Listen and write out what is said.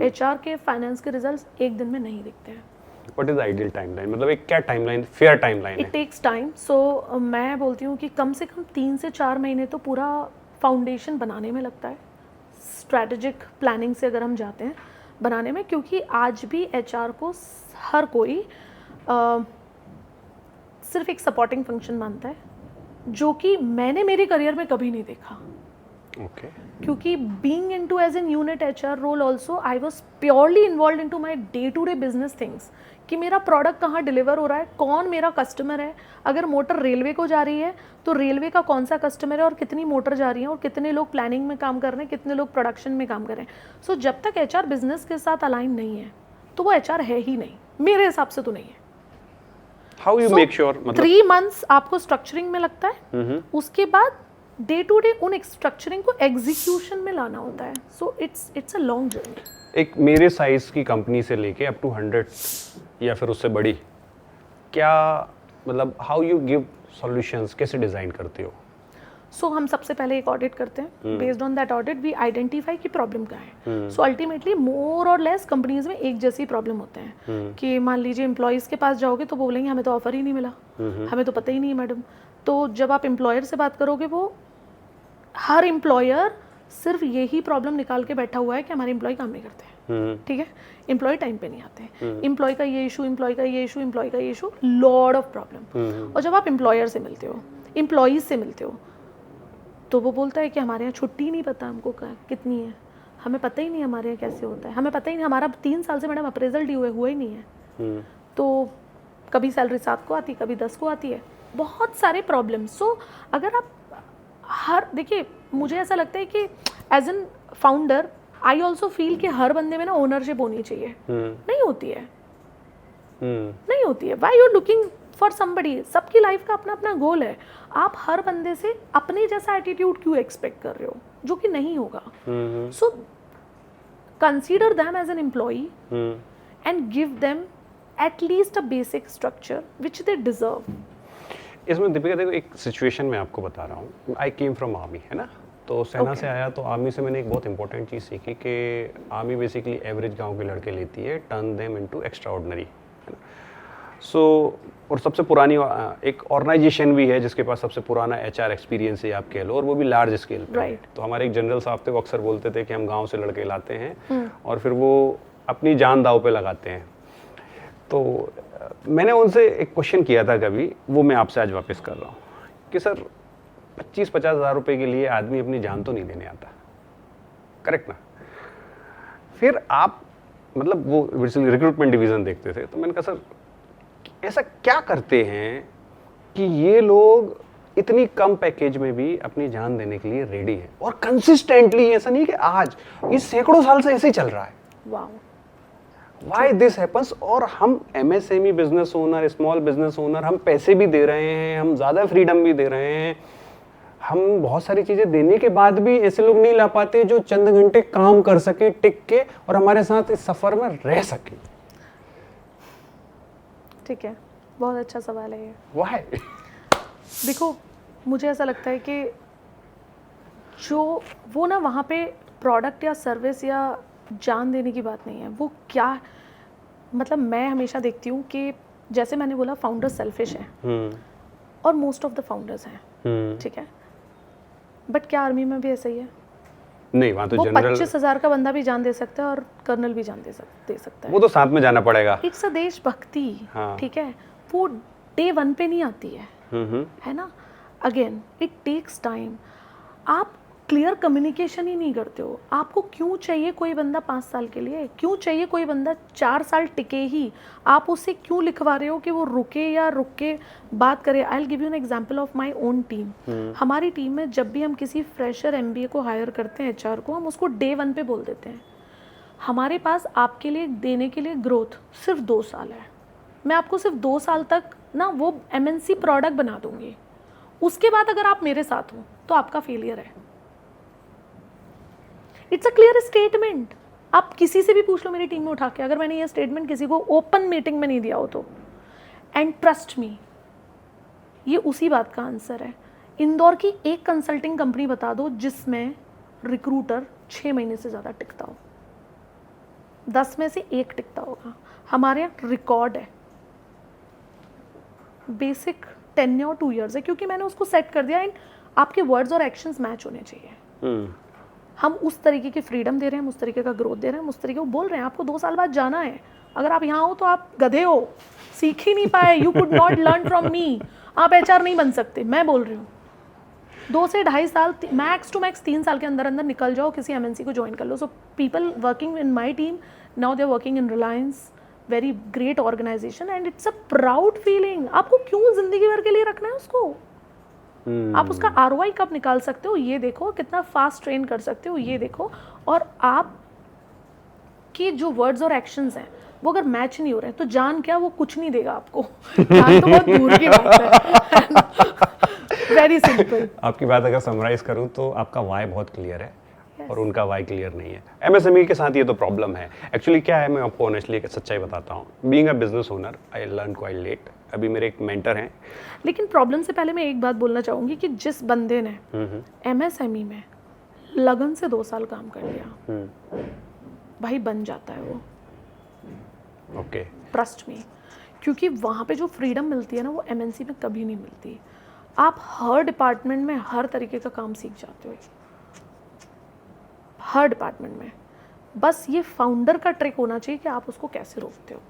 HR के finance के results एक दिन में नहीं दिखते हैं। व्हाट इज आइडियल टाइमलाइन, मतलब एक क्या टाइमलाइन, फेयर टाइमलाइन है? It takes time. सो मैं बोलती हूँ कि कम से कम 3 से 4 महीने तो पूरा फाउंडेशन बनाने में लगता है, स्ट्रैटेजिक प्लानिंग से अगर हम जाते हैं बनाने में, क्योंकि आज भी HR को हर कोई सिर्फ एक सपोर्टिंग फंक्शन मानता है, जो कि मैंने मेरे करियर में कभी नहीं देखा। ओके। क्योंकि being into as an unit HR role also I was purely involve into my day to day business things, कि मेरा प्रोडक्ट कहाँ डिलीवर हो रहा है, कौन मेरा कस्टमर है, अगर मोटर रेलवे को जा रही है तो रेलवे का कौन सा कस्टमर है और कितनी मोटर जा रही है और कितने लोग प्लानिंग में काम कर रहे हैं, कितने लोग प्रोडक्शन में काम कर रहे हैं। सो जब तक HR बिजनेस के साथ अलाइन नहीं है तो वो HR है ही नहीं, मेरे हिसाब से तो नहीं है। हाउ यू मेक श्योर, मतलब 3 मंथ्स आपको स्ट्रक्चरिंग में लगता है, उसके बाद डे टू डे उन स्ट्रक्चरिंग को एग्जीक्यूशन में लाना होता है। So it's a long journey. एक मेरे साइज की कंपनी से लेके अप टू 100 या फिर उससे बड़ी, क्या मतलब हाउ यू गिव सॉल्यूशंस, कैसे डिजाइन करते हो? सो हम सबसे पहले एक ऑडिट करते हैं, based on that audit we identify कि प्रॉब्लम क्या है। सो अल्टीमेटली मोर और लेस कंपनीज में एक जैसी प्रॉब्लम होते हैं कि मान लीजिए एम्प्लॉयज़ के पास जाओगे तो बोलेंगे हमें तो ऑफर ही नहीं मिला, हमें तो पता ही नहीं है मैडम। तो जब आप एम्प्लॉयर से बात करोगे, वो हर एम्प्लॉयर सिर्फ यही प्रॉब्लम निकाल के बैठा हुआ है कि हमारे एम्प्लॉय काम नहीं करते हैं, ठीक है, एम्प्लॉय टाइम पे नहीं आते, एम्प्लॉय का ये इशू, एम्प्लॉय का ये इशू, एम्प्लॉय का ये इशू, लॉट ऑफ प्रॉब्लम। और जब आप एम्प्लॉयर से मिलते हो, एम्प्लॉयज़ से मिलते हो, तो वो बोलता है कि हमारे यहाँ छुट्टी नहीं पता हमको कितनी है, हमें पता ही नहीं हमारे यहाँ कैसे होता है, हमें पता ही नहीं, हमारा 3 साल से मैडम अप्रेजल ड्यू हुआ ही नहीं है। तो कभी सैलरी 7 को आती, कभी 10 को आती है, बहुत सारे प्रॉब्लम। सो अगर आप देखिए, मुझे ऐसा लगता है कि as an founder I also feel कि हर बंदे में ना ओनरशिप होनी चाहिए। नहीं होती है, नहीं होती है। Why you looking for somebody? सबकी लाइफ का अपना अपना गोल है। आप हर बंदे से अपने जैसा एटीट्यूड क्यों एक्सपेक्ट कर रहे हो, जो कि नहीं होगा। So consider them as an employee and give them at least a basic structure which they deserve. इसमें दीपिका देखो, एक सिचुएशन मैं आपको बता रहा हूँ। आई केम फ्रॉम आर्मी, है ना, तो सेना से आया, तो आर्मी से मैंने एक बहुत इंपॉर्टेंट चीज़ सीखी कि आर्मी बेसिकली एवरेज गांव के लड़के लेती है, turn them into extra ordinary, है ना। सो और सबसे पुरानी एक ऑर्गेनाइजेशन भी है जिसके पास सबसे पुराना HR एक्सपीरियंस है आप कह लो, और वो भी लार्ज स्केल पे। तो हमारे एक जनरल साहब थे, वो अक्सर बोलते थे कि हम गाँव से लड़के लाते हैं और फिर वो अपनी जान दाव पे लगाते हैं। तो मैंने उनसे एक क्वेश्चन किया था कभी, वो मैं आपसे आज वापस कर रहा हूँ कि सर 25-50 हज़ार रुपये के लिए आदमी अपनी जान तो नहीं देने आता, करेक्ट ना? फिर आप मतलब वो रिक्रूटमेंट डिवीज़न देखते थे, तो मैंने कहा सर ऐसा क्या करते हैं कि ये लोग इतनी कम पैकेज में भी अपनी जान देने के लिए रेडी है, और कंसिस्टेंटली, ऐसा नहीं कि आज, ये सैकड़ों साल से ऐसे ही चल रहा है। Wow, Why this happens? और हम MSME business owner, small business owner, हम पैसे भी दे रहे हैं, हम ज़्यादा फ्रीडम भी दे रहे हैं, हम बहुत सारी चीज़ें देने के बाद भी ऐसे लोग नहीं ला पाते जो चंद घंटे काम कर सके टिक के और हमारे साथ इस सफ़र में रह सके। ठीक है, बहुत अच्छा सवाल है ये। Why? देखो, मुझे ऐसा लगता है कि जो वो ना वहाँ पे प्रोडक्ट या सर्विस या जान देने की बात नहीं है, वो क्या, मतलब मैं हमेशा देखती हूँ कि जैसे मैंने बोला फाउंडर सेल्फिश हैं और मोस्ट ऑफ द फाउंडर्स हैं, ठीक है, बट क्या आर्मी में भी ऐसा ही है? नहीं, वहाँ तो वो जनरल 25,000 का बंदा भी जान दे सकता है और कर्नल भी जान दे सकता है। वो तो साथ में जाना पड़ेगा। इट्स अ देशभक्ति, हाँ। ठीक है, वो डे 1 पे नहीं आती है ना। Again it takes time. आप क्लियर कम्युनिकेशन ही नहीं करते हो। आपको क्यों चाहिए कोई बंदा 5 साल के लिए, क्यों चाहिए कोई बंदा 4 साल टिके ही, आप उससे क्यों लिखवा रहे हो कि वो रुके या रुक के बात करे? I will give you an example of my own team. हमारी टीम में जब भी हम किसी फ्रेशर MBA को हायर करते हैं, HR को, हम उसको डे 1 पे बोल देते हैं हमारे पास आपके लिए देने के लिए ग्रोथ सिर्फ 2 साल है, मैं आपको सिर्फ 2 साल तक ना वो MNC प्रोडक्ट बना दूंगी, उसके बाद अगर आप मेरे साथ हो तो आपका फेलियर है। It's a clear statement. आप किसी से भी पूछ लो मेरी टीम में उठा के, अगर मैंने ये स्टेटमेंट किसी को ओपन मीटिंग में नहीं दिया हो तो, एंड ट्रस्ट मी, ये उसी बात का आंसर है। इंदौर की एक कंसल्टिंग कंपनी बता दो जिसमें रिक्रूटर 6 महीने से ज़्यादा टिकता हो। 10 में से 1 टिकता होगा। हमारे यहाँ रिकॉर्ड है, बेसिक टेन्योर 2 इयर्स है, क्योंकि मैंने उसको सेट कर दिया एंड आपके वर्ड्स और एक्शंस मैच होने चाहिए। हम उस तरीके की फ्रीडम दे रहे हैं, हम उस तरीके का ग्रोथ दे रहे हैं, हम उस तरीके को बोल रहे हैं आपको 2 साल बाद जाना है। अगर आप यहाँ हो तो आप गधे हो, सीख ही नहीं पाए, you could not learn from me, आप HR नहीं बन सकते। मैं बोल रही हूँ 2 से 2.5 साल, मैक्स टू मैक्स 3 साल के अंदर अंदर निकल जाओ, किसी MNC को ज्वाइन कर लो। So people working in my team now they are working in Reliance, very great organisation and it's a proud feeling. आपको क्यों जिंदगी भर के लिए रखना है उसको? आप उसका ROI कब निकाल सकते हो ये देखो, कितना फास्ट ट्रेन कर सकते हो ये देखो, और आप के जो वर्ड्स और एक्शंस हैं वो अगर मैच नहीं हो रहे हैं तो जान क्या, वो कुछ नहीं देगा आपको। जान तो बहुत दूर की बात है। Very simple. आपकी बात अगर समराइज करूं तो आपका वाई बहुत क्लियर है और उनका वाई क्लियर नहीं है। MSME के साथ ये तो प्रॉब्लम है। एक्चुअली क्या है, मैं आपको ऑनेस्टली एक सच्चाई बताता हूँ। Being a business owner I learn quite late. अभी मेरे एक मेंटर हैं। लेकिन प्रॉब्लम से पहले मैं एक बात बोलना चाहूँगी कि जिस बंदे ने MSME में लगन से 2 साल काम कर लिया भाई बन जाता है वो। ओके, ट्रस्ट मी, क्योंकि वहाँ पे जो फ्रीडम मिलती है ना वो MNC में कभी नहीं मिलती। आप हर डिपार्टमेंट में हर तरीके का काम सीख जाते हो, हर डिपार्टमेंट में। बस ये फाउंडर का ट्रिक होना चाहिए कि आप उसको कैसे रोकते हो।